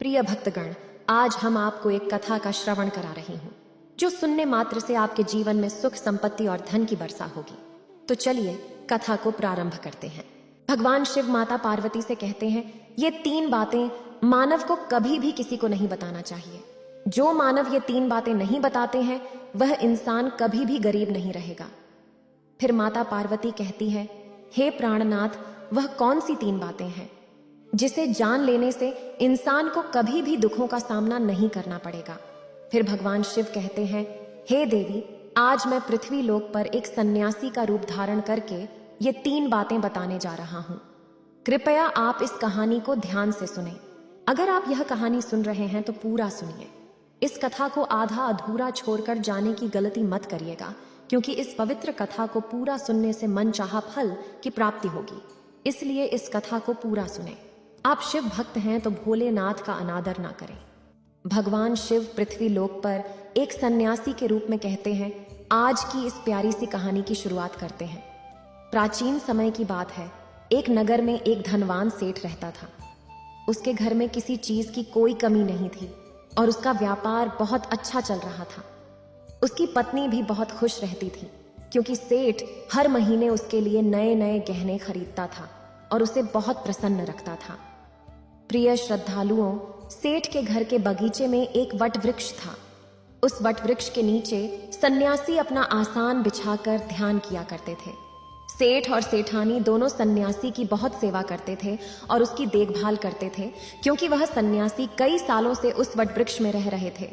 प्रिय भक्तगण, आज हम आपको एक कथा का श्रवण करा रही हूँ जो सुनने मात्र से आपके जीवन में सुख, संपत्ति और धन की वर्षा होगी। तो चलिए कथा को प्रारंभ करते हैं। भगवान शिव माता पार्वती से कहते हैं, ये 3 बातें मानव को कभी भी किसी को नहीं बताना चाहिए। जो मानव ये 3 बातें नहीं बताते हैं वह इंसान कभी भी गरीब नहीं रहेगा। फिर माता पार्वती कहती है, हे प्राणनाथ, वह कौन सी 3 बातें हैं जिसे जान लेने से इंसान को कभी भी दुखों का सामना नहीं करना पड़ेगा। फिर भगवान शिव कहते हैं, हे देवी, आज मैं पृथ्वी लोक पर एक सन्यासी का रूप धारण करके ये 3 बातें बताने जा रहा हूं। कृपया आप इस कहानी को ध्यान से सुनें। अगर आप यह कहानी सुन रहे हैं तो पूरा सुनिए। इस कथा को आधा अधूरा छोड़कर जाने की गलती मत करिएगा, क्योंकि इस पवित्र कथा को पूरा सुनने से मन चाहा फल की प्राप्ति होगी। इसलिए इस कथा को पूरा सुने। आप शिव भक्त हैं तो भोलेनाथ का अनादर ना करें। भगवान शिव पृथ्वी लोक पर एक सन्यासी के रूप में कहते हैं, आज की इस प्यारी सी कहानी की शुरुआत करते हैं। प्राचीन समय की बात है। एक नगर में एक धनवान सेठ रहता था। उसके घर में किसी चीज की कोई कमी नहीं थी और उसका व्यापार बहुत अच्छा चल रहा था। उसकी पत्नी भी बहुत खुश रहती थी, क्योंकि सेठ हर महीने उसके लिए नए नए गहने खरीदता था और उसे बहुत प्रसन्न रखता था। प्रिय श्रद्धालुओं, सेठ के घर के बगीचे में एक वट वृक्ष था। उस वट वृक्ष के नीचे सन्यासी अपना आसान बिछाकर ध्यान किया करते थे। सेठ और सेठानी दोनों सन्यासी की बहुत सेवा करते थे और उसकी देखभाल करते थे, क्योंकि वह सन्यासी कई सालों से उस वट वृक्ष में रह रहे थे।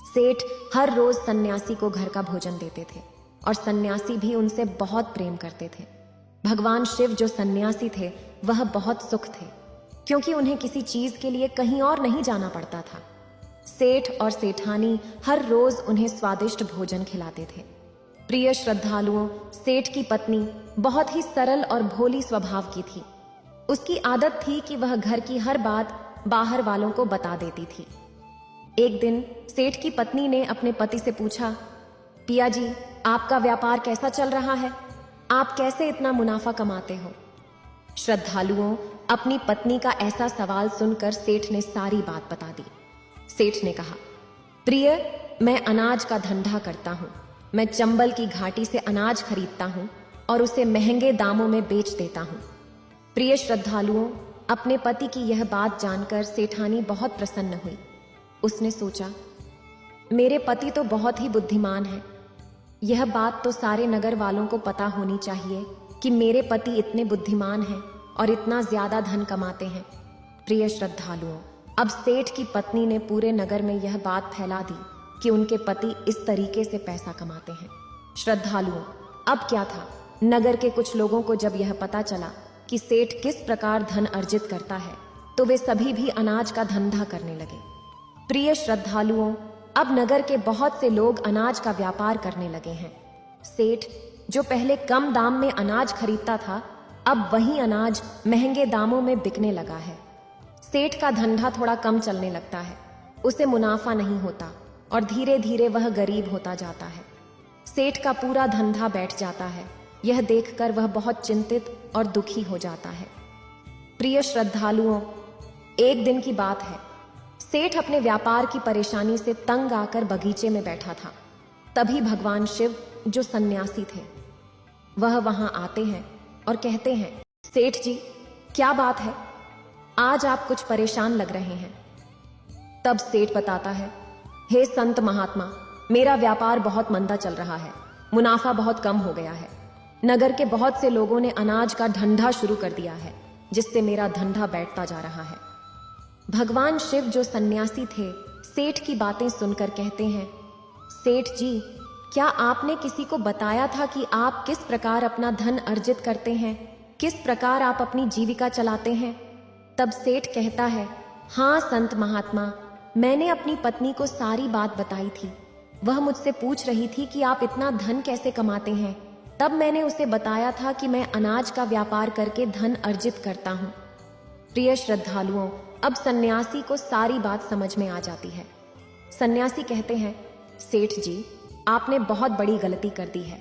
सेठ हर रोज सन्यासी को घर का भोजन देते थे और सन्यासी भी उनसे बहुत प्रेम करते थे। भगवान शिव जो सन्यासी थे वह बहुत सुख थे, क्योंकि उन्हें किसी चीज के लिए कहीं और नहीं जाना पड़ता था। सेठ और सेठानी हर रोज उन्हें स्वादिष्ट भोजन खिलाते थे। प्रिय श्रद्धालुओं, सेठ की पत्नी बहुत ही सरल और भोली स्वभाव की थी। उसकी आदत थी कि वह घर की हर बात बाहर वालों को बता देती थी। एक दिन सेठ की पत्नी ने अपने पति से पूछा, पिया जी, आपका व्यापार कैसा चल रहा है? आप कैसे इतना मुनाफा कमाते हो? श्रद्धालुओं, अपनी पत्नी का ऐसा सवाल सुनकर सेठ ने सारी बात बता दी। सेठ ने कहा, प्रिय, मैं अनाज का धंधा करता हूं। मैं चंबल की घाटी से अनाज खरीदता हूं और उसे महंगे दामों में बेच देता हूं। प्रिय श्रद्धालुओं, अपने पति की यह बात जानकर सेठानी बहुत प्रसन्न हुई। उसने सोचा, मेरे पति तो बहुत ही बुद्धिमान है। यह बात तो सारे नगर वालों को पता होनी चाहिए कि मेरे पति इतने बुद्धिमान हैं और इतना ज्यादा धन कमाते हैं। प्रिय श्रद्धालुओं, अब सेठ की पत्नी ने पूरे नगर में यह बात फैला दी कि उनके पति इस तरीके से पैसा कमाते हैं। श्रद्धालुओं, अब क्या था, नगर के कुछ लोगों को जब यह पता चला कि सेठ किस प्रकार धन अर्जित करता है, तो वे सभी भी अनाज का धंधा करने लगे। प्रिय श्रद्धालुओं, अब नगर के बहुत से लोग अनाज का व्यापार करने लगे हैं। सेठ जो पहले कम दाम में अनाज खरीदता था, अब वही अनाज महंगे दामों में बिकने लगा है। सेठ का धंधा थोड़ा कम चलने लगता है, उसे मुनाफा नहीं होता और धीरे धीरे वह गरीब होता जाता है। सेठ का पूरा धंधा बैठ जाता है। यह देखकर वह बहुत चिंतित और दुखी हो जाता है। प्रिय श्रद्धालुओं, एक दिन की बात है। सेठ अपने व्यापार की परेशानी से तंग आकर बगीचे में बैठा था। तभी भगवान शिव जो सन्यासी थे वह वहां आते हैं और कहते हैं, सेठ जी, क्या बात है? आज आप कुछ परेशान लग रहे हैं। तब सेठ बताता है, हे संत महात्मा, मेरा व्यापार बहुत मंदा चल रहा है। मुनाफा बहुत कम हो गया है। नगर के बहुत से लोगों ने अनाज का धंधा शुरू कर दिया है, जिससे मेरा धंधा बैठता जा रहा है। भगवान शिव जो सन्यासी थे सेठ की बातें सुनकर कहते हैं, सेठ जी, क्या आपने किसी को बताया था कि आप किस प्रकार अपना धन अर्जित करते हैं, किस प्रकार आप अपनी जीविका चलाते हैं? तब सेठ कहता है, हाँ संत महात्मा, मैंने अपनी पत्नी को सारी बात बताई थी। वह मुझसे पूछ रही थी कि आप इतना धन कैसे कमाते हैं। तब मैंने उसे बताया था कि मैं अनाज का व्यापार करके धन अर्जित करता हूँ। प्रिय श्रद्धालुओं, अब सन्यासी को सारी बात समझ में आ जाती है। सन्यासी कहते हैं, सेठ जी, आपने बहुत बड़ी गलती कर दी है।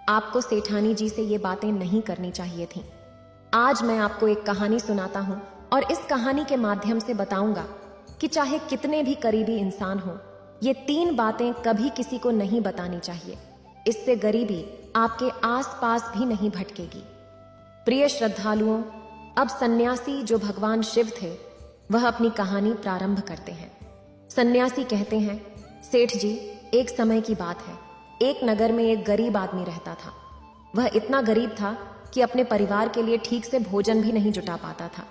आपको सेठानी जी से ये बातें नहीं करनी चाहिए थी। आज मैं आपको एक कहानी सुनाता हूँ और इस कहानी के माध्यम से बताऊंगा कि चाहे कितने भी करीबी इंसान हो, ये 3 बातें कभी किसी को नहीं बतानी चाहिए। इससे गरीबी आपके आसपास भी नहीं भटकेगी। प्रिय श्रद्धालुओं, अब सन्यासी जो भगवान शिव थे वह अपनी कहानी प्रारंभ करते हैं। सन्यासी कहते हैं, सेठ जी, एक समय की बात है, एक नगर में एक गरीब आदमी रहता था। वह इतना गरीब था कि अपने परिवार के लिए ठीक से भोजन भी नहीं जुटा पाता था।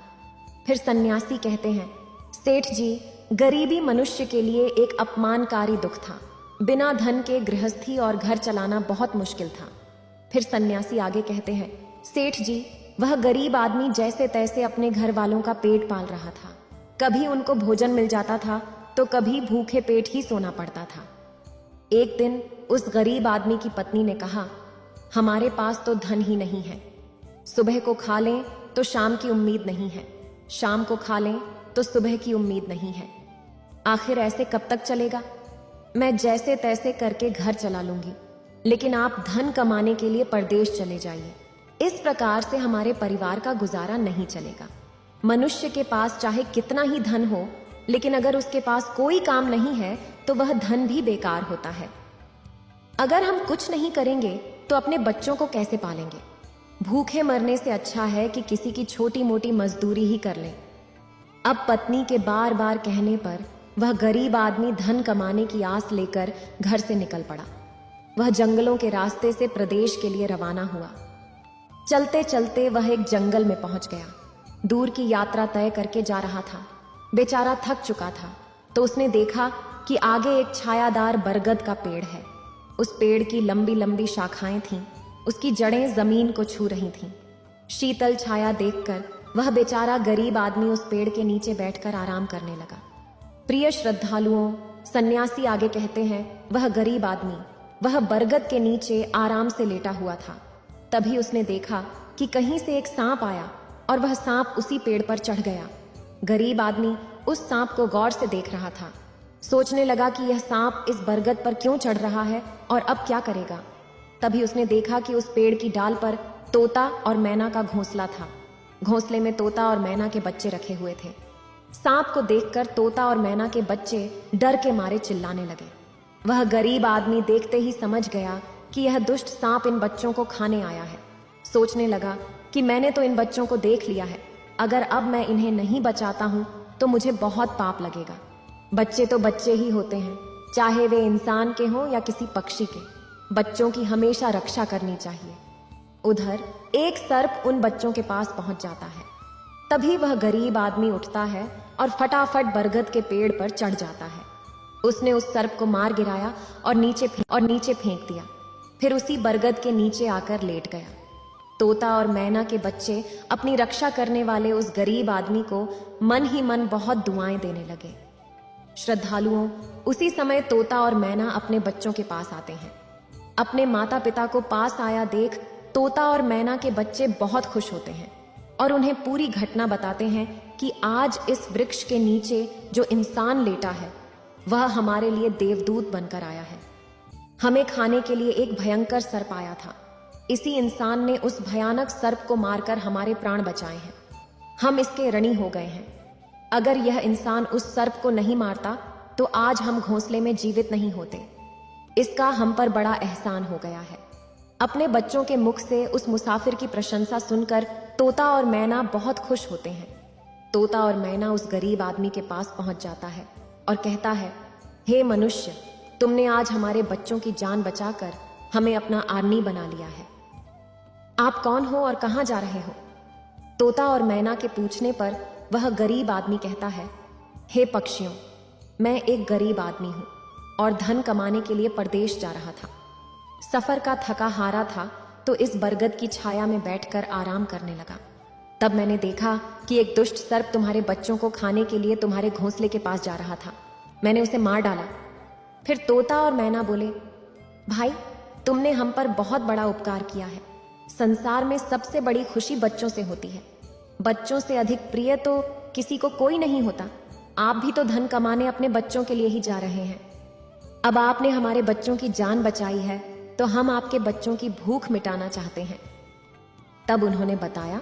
फिर सन्यासी कहते हैं, सेठ जी, गरीबी मनुष्य के लिए एक अपमानकारी दुख था। बिना धन के गृहस्थी और घर चलाना बहुत मुश्किल था। फिर सन्यासी आगे कहते हैं, सेठ जी, वह गरीब आदमी जैसे तैसे अपने घर वालों का पेट पाल रहा था। कभी उनको भोजन मिल जाता था तो कभी भूखे पेट ही सोना पड़ता था। एक दिन उस गरीब आदमी की पत्नी ने कहा, हमारे पास तो धन ही नहीं है। सुबह को खा लें तो शाम की उम्मीद नहीं है, शाम को खा लें तो सुबह की उम्मीद नहीं है। आखिर ऐसे कब तक चलेगा? मैं जैसे तैसे करके घर चला लूंगी, लेकिन आप धन कमाने के लिए परदेश चले जाइए। इस प्रकार से हमारे परिवार का गुजारा नहीं चलेगा। मनुष्य के पास चाहे कितना ही धन हो, लेकिन अगर उसके पास कोई काम नहीं है तो वह धन भी बेकार होता है। अगर हम कुछ नहीं करेंगे तो अपने बच्चों को कैसे पालेंगे? भूखे मरने से अच्छा है कि किसी की छोटी मोटी मजदूरी ही कर लें। अब पत्नी के बार बार कहने पर वह गरीब आदमी धन कमाने की आस लेकर घर से निकल पड़ा। वह जंगलों के रास्ते से प्रदेश के लिए रवाना हुआ। चलते चलते वह एक जंगल में पहुंच गया। दूर की यात्रा तय करके जा रहा था। बेचारा थक चुका था तो उसने देखा कि आगे एक छायादार बरगद का पेड़ है। उस पेड़ की लंबी लंबी शाखाएं थीं, उसकी जड़ें जमीन को छू रही थीं। शीतल छाया देखकर वह बेचारा गरीब आदमी उस पेड़ के नीचे बैठकर आराम करने लगा। प्रिय श्रद्धालुओं, सन्यासी आगे कहते हैं, वह गरीब आदमी वह बरगद के नीचे आराम से लेटा हुआ था। तभी उसने देखा कि कहीं से एक सांप आया और वह सांप उसी पेड़ पर चढ़ गया। गरीब आदमी उस सांप को गौर से देख रहा था। सोचने लगा कि यह सांप इस बरगद पर क्यों चढ़ रहा है और अब क्या करेगा। तभी उसने देखा कि उस पेड़ की डाल पर तोता और मैना का घोंसला था। घोंसले में तोता और मैना के बच्चे रखे हुए थे। सांप को देखकर तोता और मैना के बच्चे डर के मारे चिल्लाने लगे। वह गरीब आदमी देखते ही समझ गया कि यह दुष्ट सांप इन बच्चों को खाने आया है। सोचने लगा कि मैंने तो इन बच्चों को देख लिया है, अगर अब मैं इन्हें नहीं बचाता हूं तो मुझे बहुत पाप लगेगा। बच्चे तो बच्चे ही होते हैं, चाहे वे इंसान के हों या किसी पक्षी के। बच्चों की हमेशा रक्षा करनी चाहिए। उधर एक सर्प उन बच्चों के पास पहुंच जाता है। तभी वह गरीब आदमी उठता है और फटाफट बरगद के पेड़ पर चढ़ जाता है। उसने उस सर्प को मार गिराया और नीचे फेंक दिया। फिर उसी बरगद के नीचे आकर लेट गया। तोता और मैना के बच्चे अपनी रक्षा करने वाले उस गरीब आदमी को मन ही मन बहुत दुआएं देने लगे। श्रद्धालुओं, उसी समय तोता और मैना अपने बच्चों के पास आते हैं। अपने माता पिता को पास आया देख तोता और मैना के बच्चे बहुत खुश होते हैं और उन्हें पूरी घटना बताते हैं कि आज इस वृक्ष के नीचे जो इंसान लेटा है वह हमारे लिए देवदूत बनकर आया है। हमें खाने के लिए एक भयंकर सर्प आया था। इसी इंसान ने उस भयानक सर्प को मारकर हमारे प्राण बचाए हैं। हम इसके ऋणी हो गए हैं। अगर यह इंसान उस सर्प को नहीं मारता तो आज हम घोंसले में जीवित नहीं होते। इसका हम पर बड़ा एहसान हो गया है। अपने बच्चों के मुख से उस मुसाफिर की प्रशंसा सुनकर तोता और मैना बहुत खुश होते हैं। तोता और मैना उस गरीब आदमी के पास पहुंच जाता है और कहता है, हे मनुष्य, तुमने आज हमारे बच्चों की जान बचाकर हमें अपना आदमी बना लिया है। आप कौन हो और कहां जा रहे हो? तोता और मैना के पूछने पर वह गरीब आदमी कहता है, हे पक्षियों, मैं एक गरीब आदमी हूं और धन कमाने के लिए परदेश जा रहा था। सफर का थका हारा था तो इस बरगद की छाया में बैठकर आराम करने लगा। तब मैंने देखा कि एक दुष्ट सर्प तुम्हारे बच्चों को खाने के लिए तुम्हारे घोंसले के पास जा रहा था। मैंने उसे मार डाला। फिर तोता और मैना बोले, भाई, तुमने हम पर बहुत बड़ा उपकार किया है। संसार में सबसे बड़ी खुशी बच्चों से होती है। बच्चों से अधिक प्रिय तो किसी को कोई नहीं होता। आप भी तो धन कमाने अपने बच्चों के लिए ही जा रहे हैं। अब आपने हमारे बच्चों की जान बचाई है तो हम आपके बच्चों की भूख मिटाना चाहते हैं। तब उन्होंने बताया,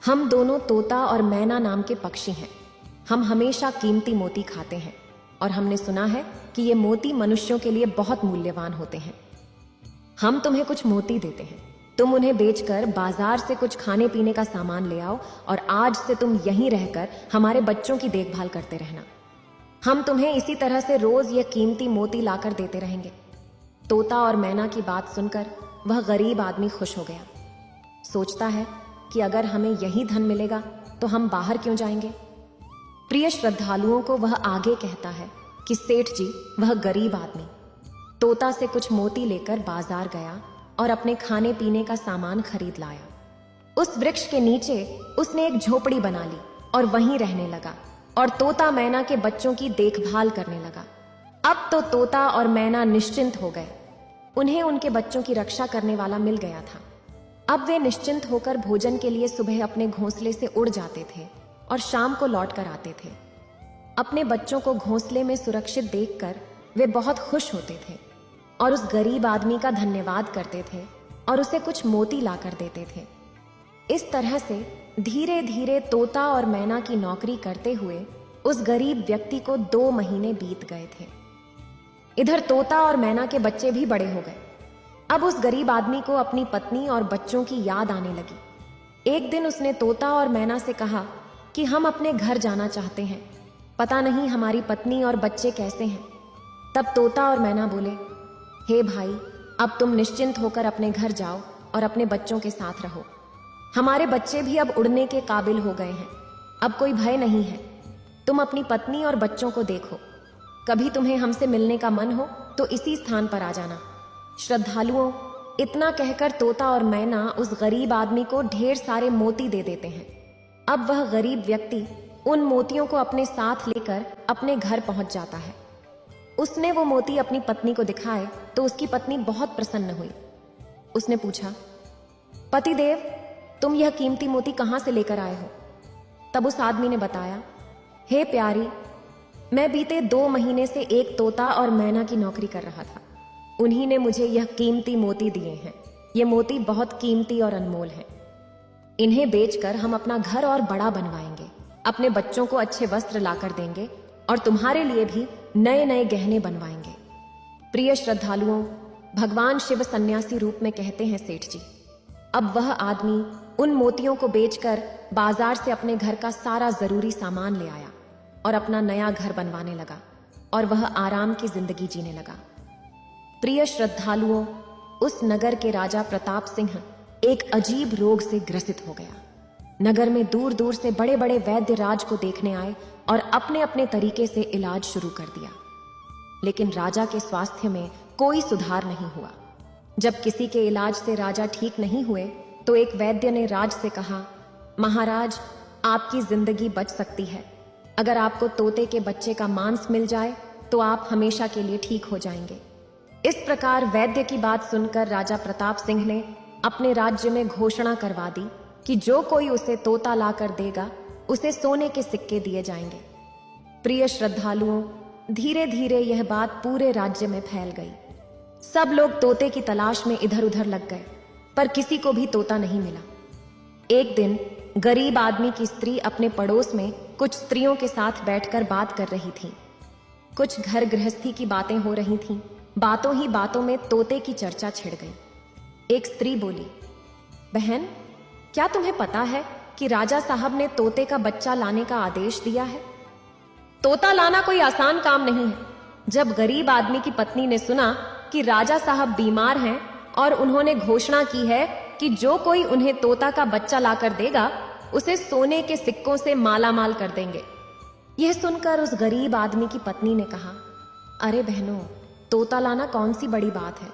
हम दोनों तोता और मैना नाम के पक्षी हैं। हम हमेशा कीमती मोती खाते हैं और हमने सुना है कि ये मोती मनुष्यों के लिए बहुत मूल्यवान होते हैं। हम तुम्हें कुछ मोती देते हैं, तुम उन्हें बेचकर बाजार से कुछ खाने पीने का सामान ले आओ और आज से तुम यहीं रहकर हमारे बच्चों की देखभाल करते रहना। हम तुम्हें इसी तरह से रोज ये कीमती मोती लाकर देते रहेंगे। तोता और मैना की बात सुनकर वह गरीब आदमी खुश हो गया। सोचता है कि अगर हमें यही धन मिलेगा तो हम बाहर क्यों जाएंगे। प्रिय श्रद्धालुओं को वह आगे कहता है कि सेठ जी, वह गरीब आदमी तोता से कुछ मोती लेकर बाजार गया और अपने खाने पीने का सामान खरीद लाया। उस वृक्ष के नीचे उसने एक झोपड़ी बना ली और वहीं रहने लगा और तोता मैना के बच्चों की देखभाल करने लगा। अब तो तोता और मैना निश्चिंत हो गए। उन्हें उनके बच्चों की रक्षा करने वाला मिल गया था। अब वे निश्चिंत होकर भोजन के लिए सुबह अपने घोंसले से उड़ जाते थे और शाम को लौट कर आते थे। अपने बच्चों को घोंसले में सुरक्षित देखकर वे बहुत खुश होते थे और उस गरीब आदमी का धन्यवाद करते थे और उसे कुछ मोती लाकर देते थे। इस तरह से धीरे धीरे तोता और मैना की नौकरी करते हुए उस गरीब व्यक्ति को 2 महीने बीत गए थे। इधर तोता और मैना के बच्चे भी बड़े हो गए। अब उस गरीब आदमी को अपनी पत्नी और बच्चों की याद आने लगी। एक दिन उसने तोता और मैना से कहा कि हम अपने घर जाना चाहते हैं, पता नहीं हमारी पत्नी और बच्चे कैसे हैं। तब तोता और मैना बोले, हे भाई, अब तुम निश्चिंत होकर अपने घर जाओ और अपने बच्चों के साथ रहो। हमारे बच्चे भी अब उड़ने के काबिल हो गए हैं, अब कोई भय नहीं है। तुम अपनी पत्नी और बच्चों को देखो। कभी तुम्हें हमसे मिलने का मन हो तो इसी स्थान पर आ जाना। श्रद्धालुओं, इतना कहकर तोता और मैना उस गरीब आदमी को ढेर सारे मोती दे देते हैं। अब वह गरीब व्यक्ति उन मोतियों को अपने साथ लेकर अपने घर पहुंच जाता है। उसने वो मोती अपनी पत्नी को दिखाए तो उसकी पत्नी बहुत प्रसन्न हुई। उसने पूछा, पतिदेव, तुम यह कीमती मोती कहां से लेकर आए हो? तब उस आदमी ने बताया, हे प्यारी, मैं बीते 2 महीने से एक तोता और मैना की नौकरी कर रहा था। उन्हीं ने मुझे यह कीमती मोती दिए हैं। ये मोती बहुत कीमती और अनमोल हैं। इन्हें बेचकर हम अपना घर और बड़ा बनवाएंगे, अपने बच्चों को अच्छे वस्त्र लाकर देंगे और तुम्हारे लिए भी नए नए गहने बनवाएंगे। प्रिय श्रद्धालुओं, भगवान शिव सन्यासी रूप में कहते हैं, सेठ जी, अब वह आदमी उन मोतियों को बेचकर बाजार से अपने घर का सारा जरूरी सामान ले आया और अपना नया घर बनवाने लगा और वह आराम की जिंदगी जीने लगा। प्रिय श्रद्धालुओं, उस नगर के राजा प्रताप सिंह एक अजीब रोग से ग्रसित हो गया। नगर में दूर दूर से बड़े बड़े वैद्य राज को देखने आए और अपने अपने तरीके से इलाज शुरू कर दिया, लेकिन राजा के स्वास्थ्य में कोई सुधार नहीं हुआ। जब किसी के इलाज से राजा ठीक नहीं हुए तो एक वैद्य ने राज से कहा, महाराज, आपकी जिंदगी बच सकती है। अगर आपको तोते के बच्चे का मांस मिल जाए तो आप हमेशा के लिए ठीक हो जाएंगे। इस प्रकार वैद्य की बात सुनकर राजा प्रताप सिंह ने अपने राज्य में घोषणा करवा दी कि जो कोई उसे तोता लाकर देगा उसे सोने के सिक्के दिए जाएंगे। प्रिय श्रद्धालुओं, धीरे धीरे यह बात पूरे राज्य में फैल गई। सब लोग तोते की तलाश में इधर उधर लग गए, पर किसी को भी तोता नहीं मिला। एक दिन गरीब आदमी की स्त्री अपने पड़ोस में कुछ स्त्रियों के साथ बैठकर बात कर रही थी। कुछ घर गृहस्थी की बातें हो रही थीं। बातों ही बातों में तोते की चर्चा छिड़ गई। एक स्त्री बोली, बहन, क्या तुम्हें पता है कि राजा साहब ने तोते का बच्चा लाने का आदेश दिया है? तोता लाना कोई आसान काम नहीं है। जब गरीब आदमी की पत्नी ने सुना कि राजा साहब बीमार हैं और उन्होंने घोषणा की है कि जो कोई उन्हें तोता का बच्चा लाकर देगा उसे सोने के सिक्कों से मालामाल कर देंगे। यह सुनकर उस गरीब आदमी की पत्नी ने कहा, अरे बहनों, तोता लाना कौन सी बड़ी बात है।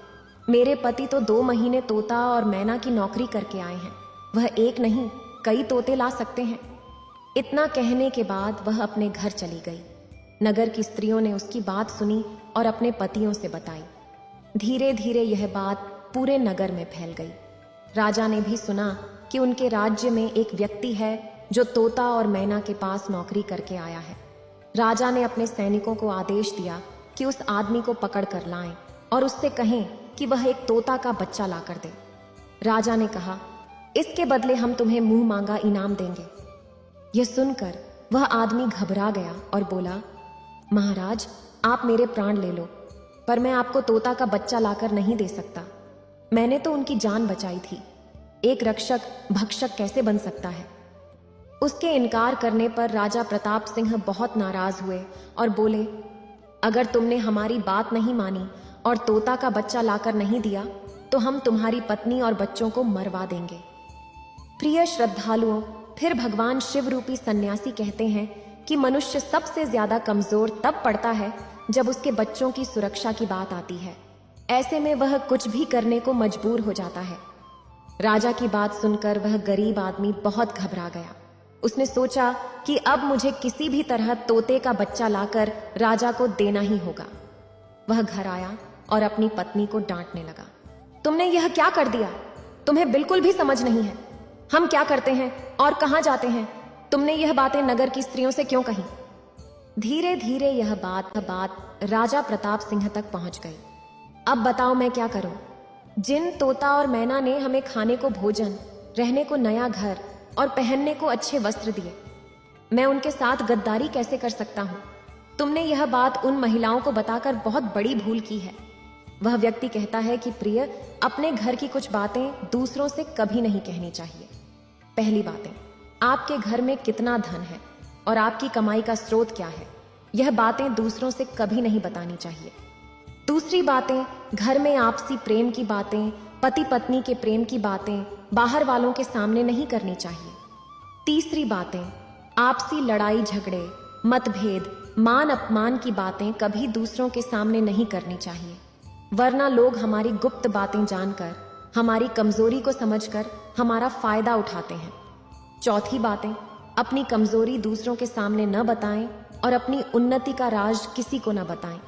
मेरे पति तो 2 महीने तोता और मैना की नौकरी करके आए हैं। वह एक नहीं, कई तोते ला सकते हैं। इतना कहने के बाद वह अपने घर चली गई। नगर की स्त्रियों ने उसकी बात सुनी और अपने पतियों से बताई। धीरे धीरे यह बात पूरे नगर में फैल गई। राजा ने भी सुना कि उनके राज्य में एक व्यक्ति है जो तोता और मैना के पास नौकरी करके आया है। राजा ने अपने सैनिकों को आदेश दिया कि उस आदमी को पकड़ कर लाएं और उससे कहें कि वह एक तोता का बच्चा लाकर दे। राजा ने कहा, इसके बदले हम तुम्हें मुंह मांगा इनाम देंगे। यह सुनकर वह आदमी घबरा गया और बोला, महाराज, आप मेरे प्राण ले लो, पर मैं आपको तोता का बच्चा लाकर नहीं दे सकता। मैंने तो उनकी जान बचाई थी। एक रक्षक भक्षक कैसे बन सकता है? उसके इनकार करने पर राजा प्रताप सिंह बहुत नाराज हुए और बोले, अगर तुमने हमारी बात नहीं मानी और तोता का बच्चा लाकर नहीं दिया तो हम तुम्हारी पत्नी और बच्चों को मरवा देंगे। प्रिय श्रद्धालुओं, फिर भगवान शिव रूपी सन्यासी कहते हैं कि मनुष्य सबसे ज्यादा कमजोर तब पड़ता है जब उसके बच्चों की सुरक्षा की बात आती है। ऐसे में वह कुछ भी करने को मजबूर हो जाता है। राजा की बात सुनकर वह गरीब आदमी बहुत घबरा गया। उसने सोचा कि अब मुझे किसी भी तरह तोते का बच्चा लाकर राजा को देना ही होगा। वह घर आया और अपनी पत्नी को डांटने लगा, तुमने यह क्या कर दिया? तुम्हें बिल्कुल भी समझ नहीं है हम क्या करते हैं और कहां जाते हैं। तुमने यह बातें नगर की स्त्रियों से क्यों कही? धीरे धीरे यह बात राजा प्रताप सिंह तक पहुंच गई। अब बताओ मैं क्या करूं? जिन तोता और मैना ने हमें खाने को भोजन, रहने को नया घर और पहनने को अच्छे वस्त्र दिए, मैं उनके साथ गद्दारी कैसे कर सकता हूं? तुमने यह बात उन महिलाओं को बताकर बहुत बड़ी भूल की है। वह व्यक्ति कहता है कि प्रिय, अपने घर की कुछ बातें दूसरों से कभी नहीं कहनी चाहिए। पहली बातें, आपके घर में कितना धन है और आपकी कमाई का स्रोत क्या है, यह बातें दूसरों से कभी नहीं बतानी चाहिए। दूसरी बातें, घर में आपसी प्रेम की बातें, पति पत्नी के प्रेम की बातें बाहर वालों के सामने नहीं करनी चाहिए। तीसरी बातें, आपसी लड़ाई झगड़े, मतभेद, मान अपमान की बातें कभी दूसरों के सामने नहीं करनी चाहिए, वरना लोग हमारी गुप्त बातें जानकर, हमारी कमजोरी को समझकर हमारा फायदा उठाते हैं। चौथी बातें, अपनी कमजोरी दूसरों के सामने न बताएं और अपनी उन्नति का राज किसी को न बताएं।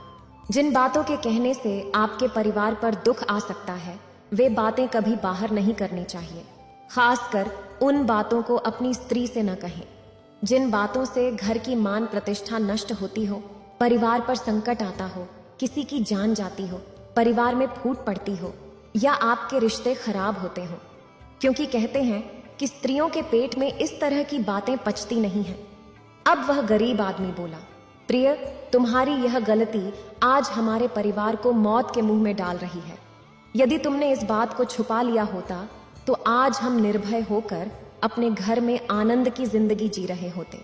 जिन बातों के कहने से आपके परिवार पर दुख आ सकता है, वे बातें कभी बाहर नहीं करनी चाहिए। खासकर उन बातों को अपनी स्त्री से न कहें। जिन बातों से घर की मान प्रतिष्ठा नष्ट होती हो, परिवार पर संकट आता हो, किसी की जान जाती हो, परिवार में फूट पड़ती हो या आपके रिश्ते खराब होते हो। क्योंकि कहते हैं कि स्त्रियों के पेट में इस तरह की बातें पचती नहीं हैं। अब वह गरीब आदमी बोला, प्रिय, तुम्हारी यह गलती आज हमारे परिवार को मौत के मुंह में डाल रही है। यदि तुमने इस बात को छुपा लिया होता तो आज हम निर्भय होकर अपने घर में आनंद की जिंदगी जी रहे होते।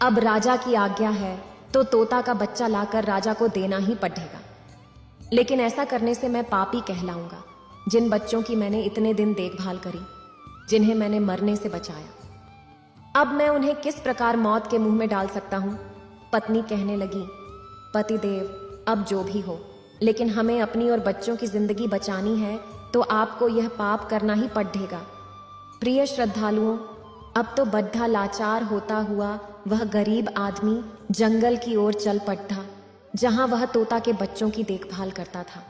अब राजा की आज्ञा है तो तोता का बच्चा लाकर राजा को देना ही पड़ेगा, लेकिन ऐसा करने से मैं पापी कहलाऊंगा। जिन बच्चों की मैंने इतने दिन देखभाल करी, जिन्हें मैंने मरने से बचाया, अब मैं उन्हें किस प्रकार मौत के मुंह में डाल सकता हूं? पत्नी कहने लगी, पतिदेव, अब जो भी हो, लेकिन हमें अपनी और बच्चों की जिंदगी बचानी है तो आपको यह पाप करना ही पड़ेगा। प्रिय श्रद्धालुओं, अब तो बड्ढा लाचार होता हुआ वह गरीब आदमी जंगल की ओर चल पड़ा जहां वह तोता के बच्चों की देखभाल करता था।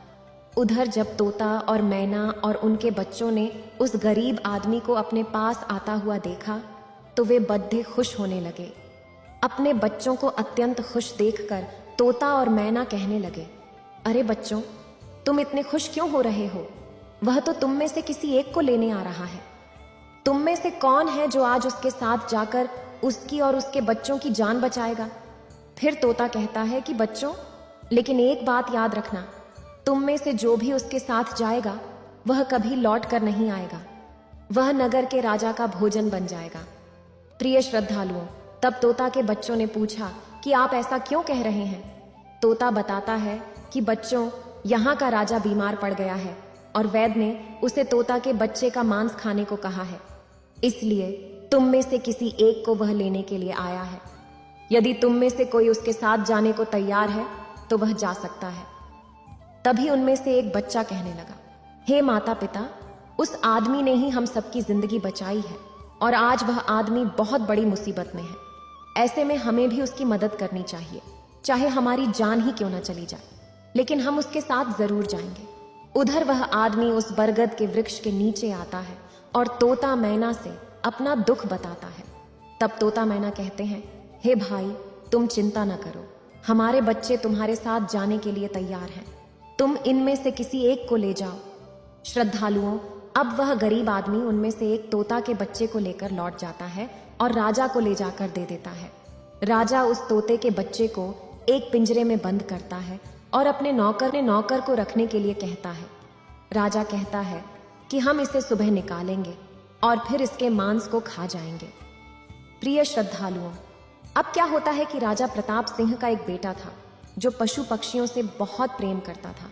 उधर जब तोता और मैना और उनके बच्चों ने उस गरीब आदमी को अपने पास आता हुआ देखा तो वे बड्ढे खुश होने लगे। अपने बच्चों को अत्यंत खुश देखकर तोता और मैना कहने लगे, अरे बच्चों, तुम इतने खुश क्यों हो रहे हो? वह तो तुम में से किसी एक को लेने आ रहा है। तुम में से कौन है जो आज उसके साथ जाकर उसकी और उसके बच्चों की जान बचाएगा? फिर तोता कहता है कि बच्चों, लेकिन एक बात याद रखना, तुम में से जो भी उसके साथ जाएगा वह कभी लौट कर नहीं आएगा। वह नगर के राजा का भोजन बन जाएगा। प्रिय श्रद्धालुओं, तब तोता के बच्चों ने पूछा कि आप ऐसा क्यों कह रहे हैं? तोता बताता है कि बच्चों, यहाँ का राजा बीमार पड़ गया है और वैद्य ने उसे तोता के बच्चे का मांस खाने को कहा है, इसलिए तुम में से किसी एक को वह लेने के लिए आया है। यदि तुम में से कोई उसके साथ जाने को तैयार है तो वह जा सकता है। तभी उनमें से एक बच्चा कहने लगा, हे माता पिता, उस आदमी ने ही हम सबकी जिंदगी बचाई है और आज वह आदमी बहुत बड़ी मुसीबत में है। ऐसे में हमें भी उसकी मदद करनी चाहिए, चाहे हमारी जान ही क्यों ना चली जाए, लेकिन हम उसके साथ जरूर जाएंगे। उधर वह आदमी उस बरगद के वृक्ष के नीचे आता है और तोता मैना से अपना दुख बताता है। तब तोता मैना कहते हैं, हे भाई, तुम चिंता न करो, हमारे बच्चे तुम्हारे साथ जाने के लिए तैयार हैं। तुम इनमें से किसी एक को ले जाओ। श्रद्धालुओं, अब वह गरीब आदमी उनमें से एक तोता के बच्चे को लेकर लौट जाता है और राजा को ले जाकर दे देता है। राजा उस तोते के बच्चे को एक पिंजरे में बंद करता है और अपने नौकर को रखने के लिए कहता है। राजा कहता है कि हम इसे सुबह निकालेंगे और फिर इसके मांस को खा जाएंगे। प्रिय श्रद्धालुओं, अब क्या होता है कि राजा प्रताप सिंह का एक बेटा था जो पशु पक्षियों से बहुत प्रेम करता था।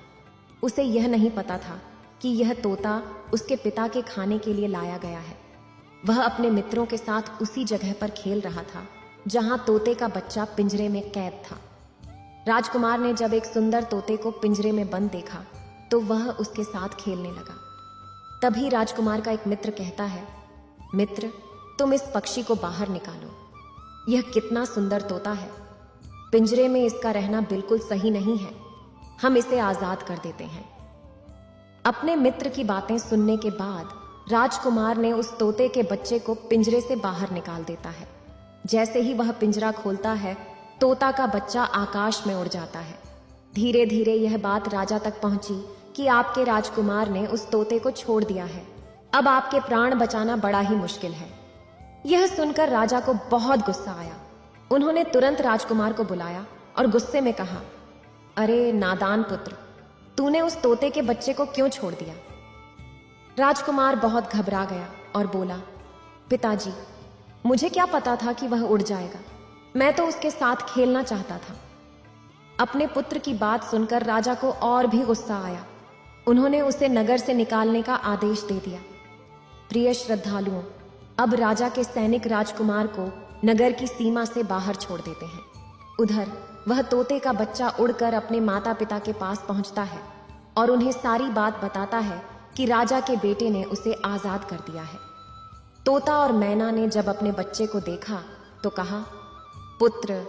उसे यह नहीं पता था कि यह तोता उसके पिता के खाने के लिए लाया गया है। वह अपने मित्रों के साथ उसी जगह पर खेल रहा था जहां तोते का बच्चा पिंजरे में कैद था। राजकुमार ने जब एक सुंदर तोते को पिंजरे में बंद देखा तो वह उसके साथ खेलने लगा। तभी राजकुमार का एक मित्र कहता है, मित्र, तुम इस पक्षी को बाहर निकालो। यह कितना सुंदर तोता है। पिंजरे में इसका रहना बिल्कुल सही नहीं है। हम इसे आजाद कर देते हैं। अपने मित्र की बातें सुनने के बाद राजकुमार ने उस तोते के बच्चे को पिंजरे से बाहर निकाल देता है। जैसे ही वह पिंजरा खोलता है, तोता का बच्चा आकाश में उड़ जाता है। धीरे धीरे यह बात राजा तक पहुंची कि आपके राजकुमार ने उस तोते को छोड़ दिया है। अब आपके प्राण बचाना बड़ा ही मुश्किल है। यह सुनकर राजा को बहुत गुस्सा आया। उन्होंने तुरंत राजकुमार को बुलाया और गुस्से में कहा, अरे नादान पुत्र, तूने उस तोते के बच्चे को क्यों छोड़ दिया? राजकुमार बहुत घबरा गया और बोला, पिताजी, मुझे क्या पता था कि वह उड़ जाएगा। मैं तो उसके साथ खेलना चाहता था। अपने पुत्र की बात सुनकर राजा को और भी गुस्सा आया। उन्होंने उसे नगर से निकालने का आदेश दे दिया। प्रिय श्रद्धालुओं, अब राजा के सैनिक राजकुमार को नगर की सीमा से बाहर छोड़ देते हैं। उधर वह तोते का बच्चा उड़कर अपने माता पिता के पास पहुंचता है और उन्हें सारी बात बताता है कि राजा के बेटे ने उसे आजाद कर दिया है। तोता और मैना ने जब अपने बच्चे को देखा तो कहा, पुत्र,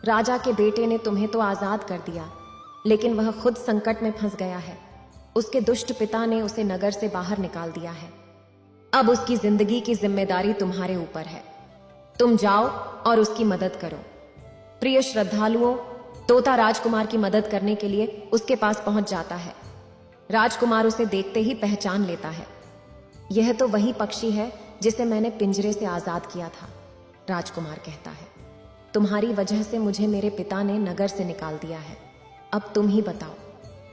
राजा के बेटे ने तुम्हें तो आजाद कर दिया, लेकिन वह खुद संकट में फंस गया है। उसके दुष्ट पिता ने उसे नगर से बाहर निकाल दिया है। अब उसकी जिंदगी की जिम्मेदारी तुम्हारे ऊपर है। तुम जाओ और उसकी मदद करो। प्रिय श्रद्धालुओं, तोता राजकुमार की मदद करने के लिए उसके पास पहुंच जाता है। राजकुमार उसे देखते ही पहचान लेता है। यह तो वही पक्षी है जिसे मैंने पिंजरे से आजाद किया था। राजकुमार कहता है, तुम्हारी वजह से मुझे मेरे पिता ने नगर से निकाल दिया है। अब तुम ही बताओ,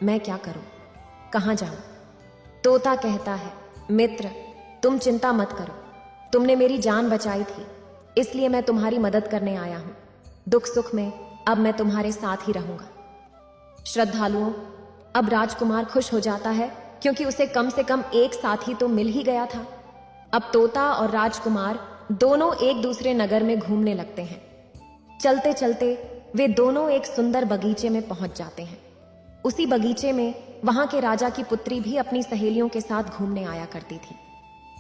मैं क्या करूं, कहां जाऊं? तोता कहता है, मित्र, तुम चिंता मत करो। तुमने मेरी जान बचाई थी, इसलिए मैं तुम्हारी मदद करने आया हूं। दुख सुख में अब मैं तुम्हारे साथ ही रहूंगा। श्रद्धालुओं, अब राजकुमार खुश हो जाता है क्योंकि उसे कम से कम एक साथी तो मिल ही गया था। अब तोता और राजकुमार दोनों एक दूसरे नगर में घूमने लगते हैं। चलते चलते वे दोनों एक सुंदर बगीचे में पहुंच जाते हैं। उसी बगीचे में वहां के राजा की पुत्री भी अपनी सहेलियों के साथ घूमने आया करती थी।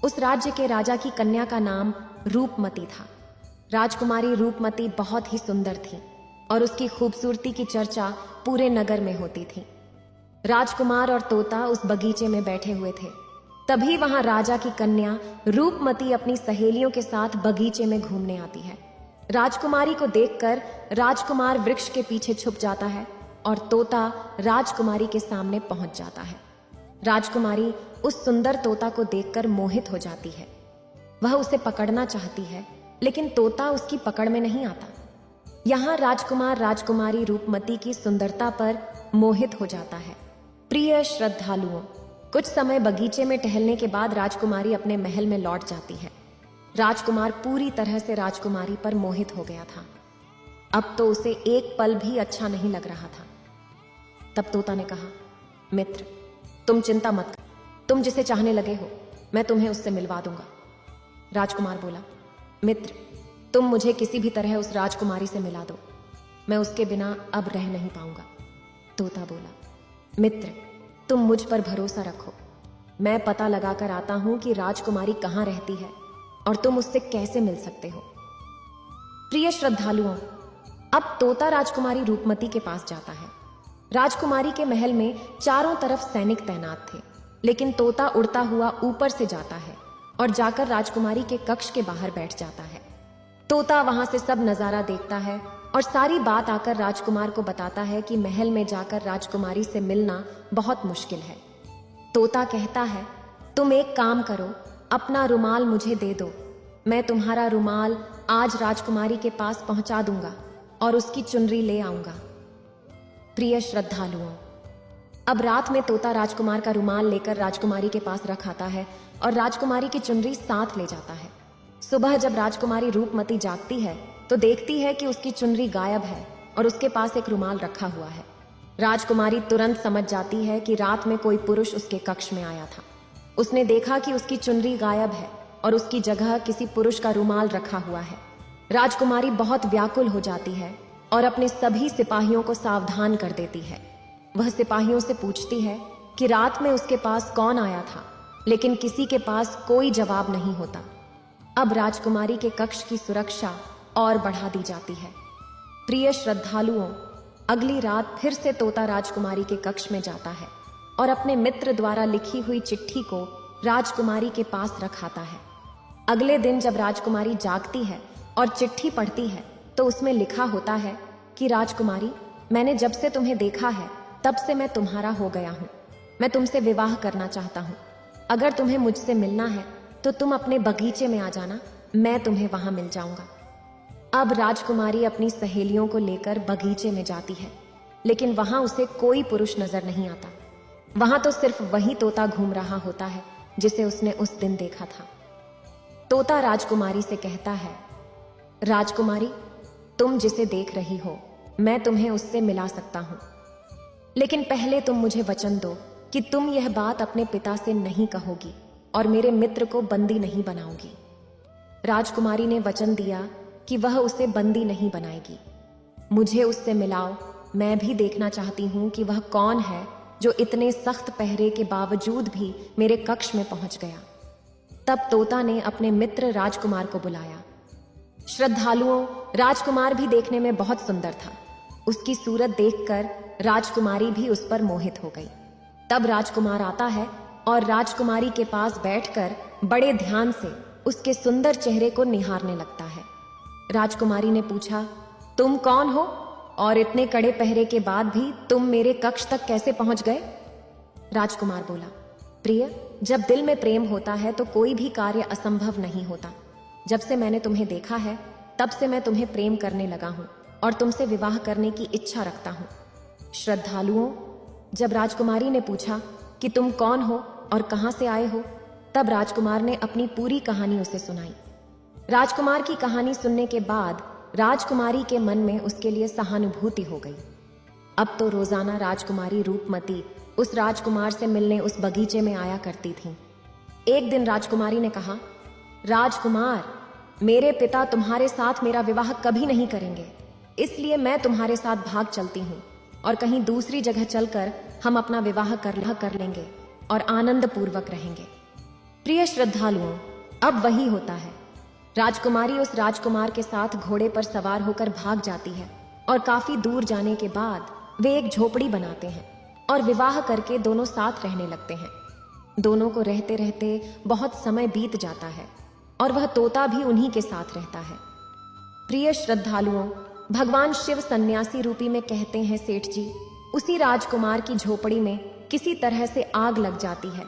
उस राज्य के राजा की कन्या का नाम रूपमती था। राजकुमारी रूपमती बहुत ही सुंदर थी और उसकी खूबसूरती की चर्चा पूरे नगर में होती थी। राजकुमार और तोता उस बगीचे में बैठे हुए थे। तभी वहां राजा की कन्या रूपमती अपनी सहेलियों के साथ बगीचे में घूमने आती है। राजकुमारी को देखकर राजकुमार वृक्ष के पीछे छुप जाता है और तोता राजकुमारी के सामने पहुंच जाता है। राजकुमारी उस सुंदर तोता को देखकर मोहित हो जाती है। वह उसे पकड़ना चाहती है, लेकिन तोता उसकी पकड़ में नहीं आता। यहां राजकुमार राजकुमारी रूपमती की सुंदरता पर मोहित हो जाता है। प्रिय श्रद्धालुओं, कुछ समय बगीचे में टहलने के बाद राजकुमारी अपने महल में लौट जाती है। राजकुमार पूरी तरह से राजकुमारी पर मोहित हो गया था। अब तो उसे एक पल भी अच्छा नहीं लग रहा था। तब तोता ने कहा, मित्र, तुम चिंता मत कर। तुम जिसे चाहने लगे हो, मैं तुम्हें उससे मिलवा दूंगा। राजकुमार बोला, मित्र, तुम मुझे किसी भी तरह उस राजकुमारी से मिला दो। मैं उसके बिना अब रह नहीं पाऊंगा। तोता बोला, मित्र, तुम मुझ पर भरोसा रखो। मैं पता लगाकर आता हूं कि राजकुमारी कहां रहती है और तुम उससे कैसे मिल सकते हो। प्रिय श्रद्धालुओं, अब तोता राजकुमारी रूपमती के पास जाता है। राजकुमारी के महल में चारों तरफ सैनिक तैनात थे, लेकिन तोता उड़ता हुआ ऊपर से जाता है और जाकर राजकुमारी के कक्ष के बाहर बैठ जाता है। तोता वहां से सब नजारा देखता है और सारी बात आकर राजकुमार को बताता है कि महल में जाकर राजकुमारी से मिलना बहुत मुश्किल है। तोता कहता है, तुम एक काम करो, अपना रुमाल मुझे दे दो। मैं तुम्हारा रुमाल आज राजकुमारी के पास पहुंचा दूंगा और उसकी चुनरी ले आऊंगा। प्रिय श्रद्धालुओं, अब रात में तोता राजकुमार का रुमाल लेकर राजकुमारी के पास रख आता है और राजकुमारी की चुनरी साथ ले जाता है। सुबह जब राजकुमारी रूपमती जागती है तो देखती है कि उसकी चुनरी गायब है और उसके पास एक रुमाल रखा हुआ है। राजकुमारी तुरंत समझ जाती है कि रात में कोई पुरुष उसके कक्ष में आया था। उसने देखा कि उसकी चुनरी गायब है और उसकी जगह किसी पुरुष का रुमाल रखा हुआ है। राजकुमारी बहुत व्याकुल हो जाती है और अपने सभी सिपाहियों को सावधान कर देती है। वह सिपाहियों से पूछती है कि रात में उसके पास कौन आया था, लेकिन किसी के पास कोई जवाब नहीं होता। अब राजकुमारी के कक्ष की सुरक्षा और बढ़ा दी जाती है। प्रिय श्रद्धालुओं, अगली रात फिर से तोता राजकुमारी के कक्ष में जाता है और अपने मित्र द्वारा लिखी हुई चिट्ठी को राजकुमारी के पास रख आता है। अगले दिन जब राजकुमारी जागती है और चिट्ठी पढ़ती है तो उसमें लिखा होता है कि राजकुमारी, मैंने जब से तुम्हें देखा है तब से मैं तुम्हारा हो गया हूँ। मैं तुमसे विवाह करना चाहता हूँ। अगर तुम्हें मुझसे मिलना है तो तुम अपने बगीचे में आ जाना, मैं तुम्हें वहां मिल जाऊंगा। अब राजकुमारी अपनी सहेलियों को लेकर बगीचे में जाती है, लेकिन वहां उसे कोई पुरुष नजर नहीं आता। वहां तो सिर्फ वही तोता घूम रहा होता है जिसे उसने उस दिन देखा था। तोता राजकुमारी से कहता है, राजकुमारी, तुम जिसे देख रही हो मैं तुम्हें उससे मिला सकता हूं, लेकिन पहले तुम मुझे वचन दो कि तुम यह बात अपने पिता से नहीं कहोगी और मेरे मित्र को बंदी नहीं बनाओगी। राजकुमारी ने वचन दिया कि वह उसे बंदी नहीं बनाएगी। मुझे उससे मिलाओ, मैं भी देखना चाहती हूं कि वह कौन है जो इतने सख्त पहरे के बावजूद भी मेरे कक्ष में पहुंच गया। तब तोता ने अपने मित्र राजकुमार को बुलाया। श्रद्धालुओं, राजकुमार भी देखने में बहुत सुंदर था। उसकी सूरत देखकर राजकुमारी भी उस पर मोहित हो गई। तब राजकुमार आता है और राजकुमारी के पास बैठकर बड़े ध्यान से उसके सुंदर चेहरे को निहारने लगता है। राजकुमारी ने पूछा, तुम कौन हो और इतने कड़े पहरे के बाद भी तुम मेरे कक्ष तक कैसे पहुंच गए? राजकुमार बोला, प्रिय, जब दिल में प्रेम होता है तो कोई भी कार्य असंभव नहीं होता। जब से मैंने तुम्हें देखा है तब से मैं तुम्हें प्रेम करने लगा हूं और तुमसे विवाह करने की इच्छा रखता हूं। श्रद्धालुओं, जब राजकुमारी ने पूछा कि तुम कौन हो और कहां से आए हो, तब राजकुमार ने अपनी पूरी कहानी उसे सुनाई। राजकुमार की कहानी सुनने के बाद राजकुमारी के मन में उसके लिए सहानुभूति हो गई। अब तो रोजाना राजकुमारी रूपमती उस राजकुमार से मिलने उस बगीचे में आया करती थी। एक दिन राजकुमारी ने कहा, राजकुमार, मेरे पिता तुम्हारे साथ मेरा विवाह कभी नहीं करेंगे, इसलिए मैं तुम्हारे साथ भाग चलती हूँ और कहीं दूसरी जगह चलकर हम अपना विवाह कर लेंगे और आनंद पूर्वक रहेंगे। प्रिय श्रद्धालुओं, अब वही होता है। राजकुमारी उस राजकुमार के साथ घोड़े पर सवार होकर भाग जाती है और काफी दूर जाने के बाद वे एक झोपड़ी बनाते हैं और विवाह करके दोनों साथ रहने लगते हैं। दोनों को रहते रहते बहुत समय बीत जाता है और वह तोता भी उन्हीं के साथ रहता है। प्रिय श्रद्धालुओं, भगवान शिव सन्यासी रूपी में कहते हैं, सेठ जी, उसी राजकुमार की झोपड़ी में किसी तरह से आग लग जाती है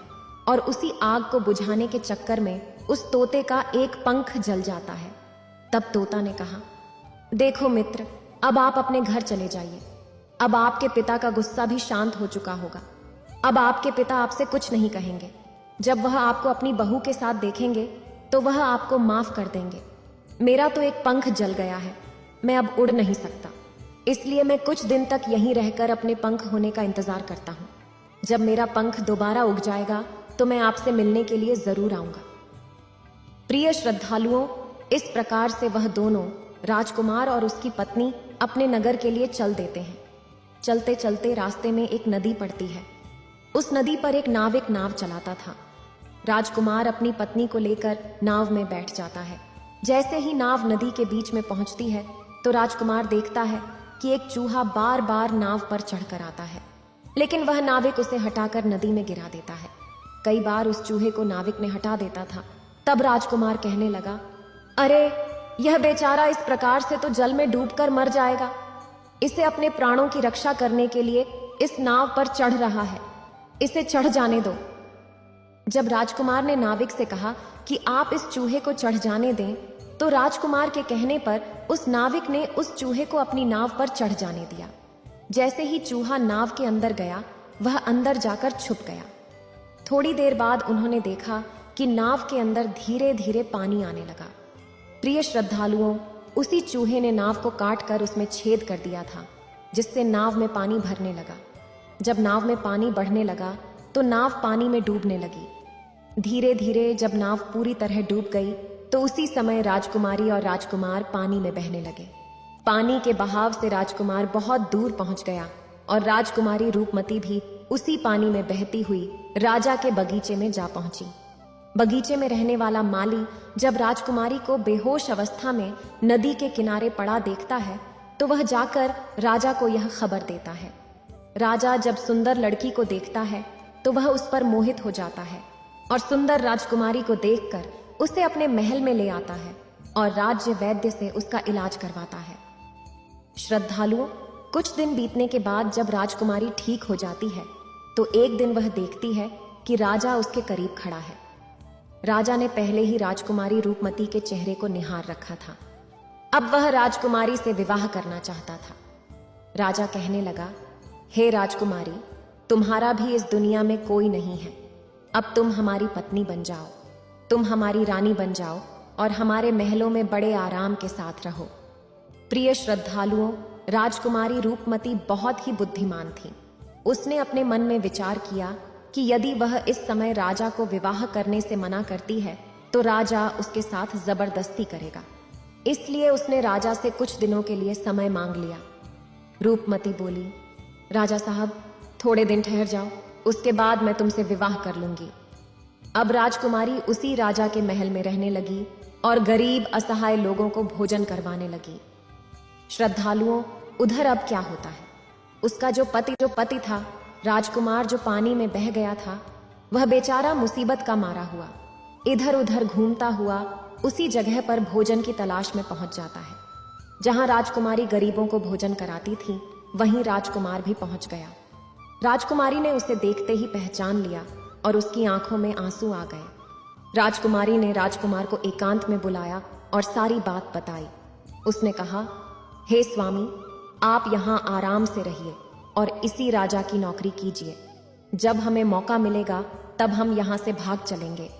और उसी आग को बुझाने के चक्कर में उस तोते का एक पंख जल जाता है। तब तोता ने कहा, देखो मित्र, अब आप अपने घर चले जाइए। अब आपके पिता का गुस्सा भी शांत हो चुका होगा। अब आपके पिता आपसे कुछ नहीं कहेंगे। जब वह आपको अपनी बहू के साथ देखेंगे तो वह आपको माफ कर देंगे। मेरा तो एक पंख जल गया है, मैं अब उड़ नहीं सकता, इसलिए मैं कुछ दिन तक यहीं रहकर अपने पंख होने का इंतजार करता हूँ। जब मेरा पंख दोबारा उग जाएगा तो मैं आपसे मिलने के लिए जरूर आऊंगा। प्रिय श्रद्धालुओं, इस प्रकार से वह दोनों, राजकुमार और उसकी पत्नी, अपने नगर के लिए चल देते हैं। चलते चलते रास्ते में एक नदी पड़ती है। उस नदी पर एक नाविक नाव चलाता था। राजकुमार अपनी पत्नी को लेकर नाव में बैठ जाता है। जैसे ही नाव नदी के बीच में पहुंचती है तो राजकुमार देखता है कि एक चूहा बार बार नाव पर चढ़कर आता है, लेकिन वह नाविक उसे हटाकर नदी में गिरा देता है। कई बार उस चूहे को नाविक ने हटा देता था। तब राजकुमार कहने लगा, अरे, यह बेचारा इस प्रकार से तो जल में डूबकर मर जाएगा। इसे अपने प्राणों की रक्षा करने के लिए इस नाव पर चढ़ रहा है, इसे चढ़ जाने दो। जब राजकुमार ने नाविक से कहा कि आप इस चूहे को चढ़ जाने दें, तो राजकुमार के कहने पर उस नाविक ने उस चूहे को अपनी नाव पर चढ़ जाने दिया। जैसे ही चूहा नाव के अंदर गया, वह अंदर जाकर छुप गया। थोड़ी देर बाद उन्होंने देखा कि नाव के अंदर धीरे धीरे पानी आने लगा। प्रिय श्रद्धालुओं, उसी चूहे ने नाव को काट कर उसमें छेद कर दिया था, जिससे नाव में पानी भरने लगा। जब नाव में पानी बढ़ने लगा तो नाव पानी में डूबने लगी। धीरे धीरे जब नाव पूरी तरह डूब गई तो उसी समय राजकुमारी और राजकुमार पानी में बहने लगे। पानी के बहाव से राजकुमार बहुत दूर पहुंच गया और राजकुमारी रूपमती भी उसी पानी में बहती हुई राजा के बगीचे में जा पहुंची। बगीचे में रहने वाला माली जब राजकुमारी को बेहोश अवस्था में नदी के किनारे पड़ा देखता है तो वह जाकर राजा को यह खबर देता है। राजा जब सुंदर लड़की को देखता है तो वह उस पर मोहित हो जाता है और सुंदर राजकुमारी को देखकर उसे अपने महल में ले आता है और राज्य वैद्य से उसका इलाज करवाता है। श्रद्धालुओं, कुछ दिन बीतने के बाद जब राजकुमारी ठीक हो जाती है तो एक दिन वह देखती है कि राजा उसके करीब खड़ा है। राजा ने पहले ही राजकुमारी रूपमती के चेहरे को निहार रखा था। अब वह राजकुमारी से विवाह करना चाहता था। राजा कहने लगा, हे राजकुमारी, तुम्हारा भी इस दुनिया में कोई नहीं है। अब तुम हमारी पत्नी बन जाओ, तुम हमारी रानी बन जाओ और हमारे महलों में बड़े आराम के साथ रहो। प्रिय श्रद्धालुओं, राजकुमारी रूपमती बहुत ही बुद्धिमान थी। उसने अपने मन में विचार किया कि यदि वह इस समय राजा को विवाह करने से मना करती है तो राजा उसके साथ जबरदस्ती करेगा। इसलिए उसने राजा से कुछ दिनों के लिए समय मांग लिया। रूपमती बोली, राजा साहब, थोड़े दिन ठहर जाओ, उसके बाद मैं तुमसे विवाह कर लूंगी। अब राजकुमारी उसी राजा के महल में रहने लगी और गरीब असहाय लोगों को भोजन करवाने लगी। श्रद्धालुओं, उधर अब क्या होता है, उसका जो पति था, राजकुमार जो पानी में बह गया था, वह बेचारा मुसीबत का मारा हुआ इधर उधर घूमता हुआ उसी जगह पर भोजन की तलाश में पहुंच जाता है। जहां राजकुमारी गरीबों को भोजन कराती थी, वहीं राजकुमार भी पहुंच गया। राजकुमारी ने उसे देखते ही पहचान लिया और उसकी आंखों में आंसू आ गए। राजकुमारी ने राजकुमार को एकांत में बुलाया और सारी बात बताई। उसने कहा, हे स्वामी, आप यहाँ आराम से रहिए और इसी राजा की नौकरी कीजिए। जब हमें मौका मिलेगा तब हम यहाँ से भाग चलेंगे।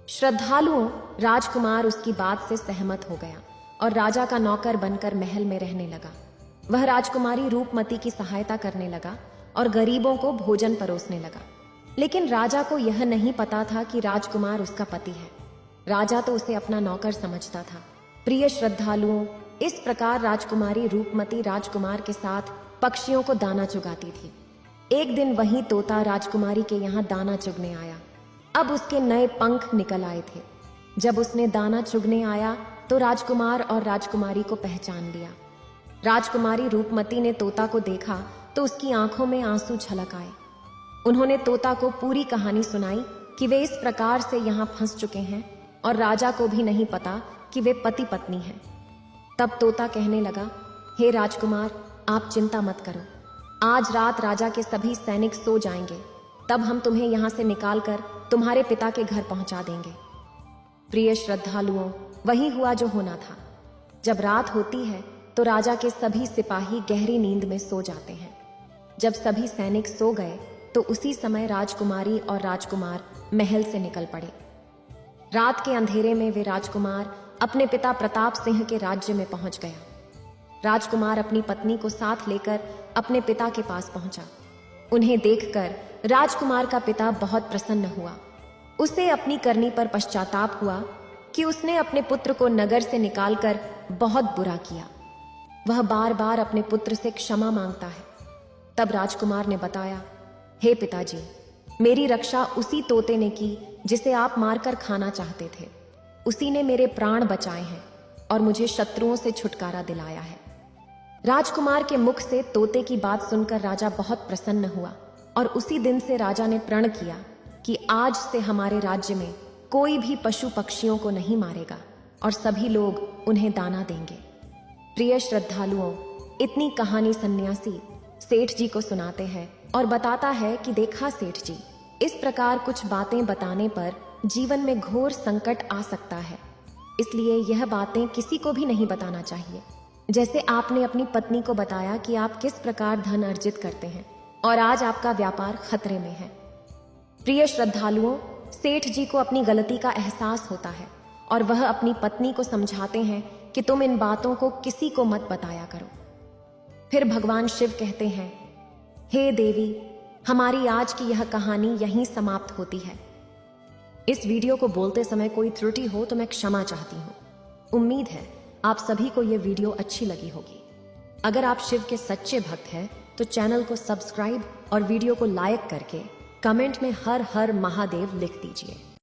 श्रद्धालुओं, राजकुमार उसकी बात से सहमत हो गया और राजा का नौकर बनकर महल में रहने लगा। वह राजकुमारी रूपमती की सहायता करने लगा और गरीबों को भोजन परोसने लगा। लेकिन राजा को यह नहीं पता था कि राजकुमार उसका पति है। राजा तो उसे अपना नौकर समझता था। प्रिय श्रद्धालुओं, इस प्रकार राजकुमारी रूपमती राजकुमार के साथ पक्षियों को दाना चुगाती थी। एक दिन वही तोता राजकुमारी के यहाँ दाना चुगने आया। अब उसके नए पंख निकल आए थे। जब उसने दाना चुगने आया तो राजकुमार और राजकुमारी को पहचान लिया। राजकुमारी रूपमती ने तोता को देखा तो उसकी आंखों में आंसू छलक आए। उन्होंने तोता को पूरी कहानी सुनाई कि वे इस प्रकार से यहाँ फंस चुके हैं और राजा को भी नहीं पता कि वे पति पत्नी हैं। तब तोता कहने लगा, हे राजकुमार, आप चिंता मत करो। आज रात राजा के सभी सैनिक सो जाएंगे, तब हम तुम्हें यहाँ से निकालकर तुम्हारे पिता के घर पहुंचा देंगे। प्रिय श्रद्धालुओं, वही हुआ जो होना था। जब रात होती है तो राजा के सभी सिपाही गहरी नींद में सो जाते हैं। जब सभी सैनिक सो गए तो उसी समय राजकुमारी और राजकुमार महल से निकल पड़े। रात के अंधेरे में वे राजकुमार अपने पिता प्रताप सिंह के राज्य में पहुंच गया। राजकुमार अपनी पत्नी को साथ लेकर अपने पिता के पास पहुंचा। उन्हें देखकर राजकुमार का पिता बहुत प्रसन्न हुआ। उसे अपनी करनी पर पश्चाताप हुआ कि उसने अपने पुत्र को नगर से निकालकर बहुत बुरा किया। वह बार बार अपने पुत्र से क्षमा मांगता है। तब राजकुमार ने बताया, हे पिताजी, मेरी रक्षा उसी तोते ने की जिसे आप मारकर खाना चाहते थे। उसी ने मेरे प्राण बचाए हैं और मुझे शत्रुओं से छुटकारा दिलाया है। राजकुमार के मुख से तोते की बात सुनकर राजा बहुत प्रसन्न हुआ और उसी दिन से राजा ने प्रण किया कि आज से हमारे राज्य में कोई भी पशु पक्षियों को नहीं मारेगा और सभी लोग उन्हें दाना देंगे। प्रिय श्रद्धालुओं, इतनी कहानी सन्यासी सेठ जी को सुनाते हैं और बताता है कि देखा सेठ जी, इस प्रकार कुछ बातें बताने पर जीवन में घोर संकट आ सकता है। इसलिए यह बातें किसी को भी नहीं बताना चाहिए। जैसे आपने अपनी पत्नी को बताया कि आप किस प्रकार धन अर्जित करते हैं और आज आपका व्यापार खतरे में है। प्रिय श्रद्धालुओं, सेठ जी को अपनी गलती का एहसास होता है और वह अपनी पत्नी को समझाते हैं कि तुम इन बातों को किसी को मत बताया करो। फिर भगवान शिव कहते हैं, हे देवी, हमारी आज की यह कहानी यहीं समाप्त होती है। इस वीडियो को बोलते समय कोई त्रुटि हो तो मैं क्षमा चाहती हूँ। उम्मीद है आप सभी को यह वीडियो अच्छी लगी होगी। अगर आप शिव के सच्चे भक्त हैं तो चैनल को सब्सक्राइब और वीडियो को लाइक करके कमेंट में हर हर महादेव लिख दीजिए।